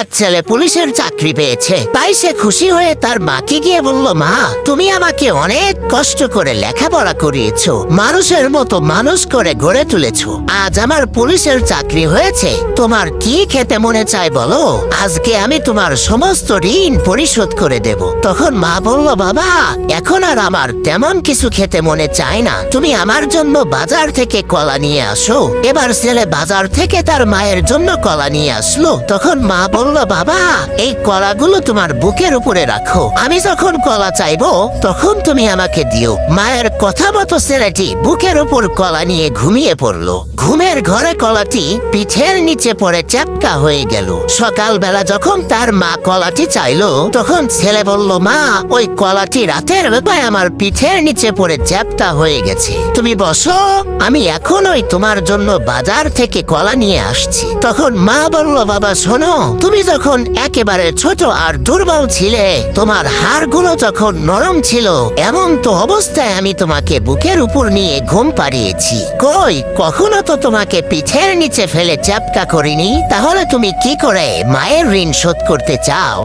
তার ছেলে পুলিশের চাকরি পেয়েছে। তাই সে খুশি হয়ে তার মাকে গিয়ে বলল, মা তুমি আমাকে অনেক কষ্ট করে লেখাপড়া করিয়েছো, মানুষের মতো মানুষ করে গড়ে তুলেছো, আজ আমার পুলিশের চাকরি হয়েছে, তোমার কি খেতে মনে চায় বলো, আজকে আমি তোমার সমস্ত ঋণ পরিশোধ করে দেব। তখন মা বলল, বাবা এখন আর আমার তেমন কিছু খেতে মনে চায় না, তুমি আমার জন্য বাজার থেকে কলা নিয়ে আসো। এবার ছেলে বাজার থেকে তার মায়ের জন্য কলা নিয়ে আসলো। তখন মা বলল, বাবা এই কলাগুলো তোমার বুকের উপরে রাখো, আমি যখন কলা চাইবো তখন তুমি আমাকে দিও। মায়ের কথা মতো ছেলেটি বুকের উপর কলা নিয়ে ঘুমিয়ে পড়লো। ঘুমের ঘরে কলাটি পিঠের নিচে পড়ে চ্যাপটা হয়ে গেল। সকালবেলা যখন তার মা কলাটি চাইলো তখন ছেলে বলল, মা ওই কলাটি রাতের বেলায় আমার পিঠের নিচে পড়ে চ্যাপটা হয়ে গেছে, তুমি বসো, আমি এখনই তোমার জন্য বাজার থেকে কলা নিয়ে আসছি। তখন মা বলল, বাবা শোনো, তুমি যখন একেবারে ছোট আর দুর্বল ছিলে, তোমার হাড়গুলো যখন নরম ছিল, এমন তো অবস্থায় আমি তোমাকে বুকের উপর নিয়ে ঘুম পাড়িয়েছি, কই কখনো তো তোমাকে পিঠের নিচে ফেলে চ্যাপটা করিনি, তাহলে তুমি কি করে মায়ের ঋণ শোধ করতে চাও?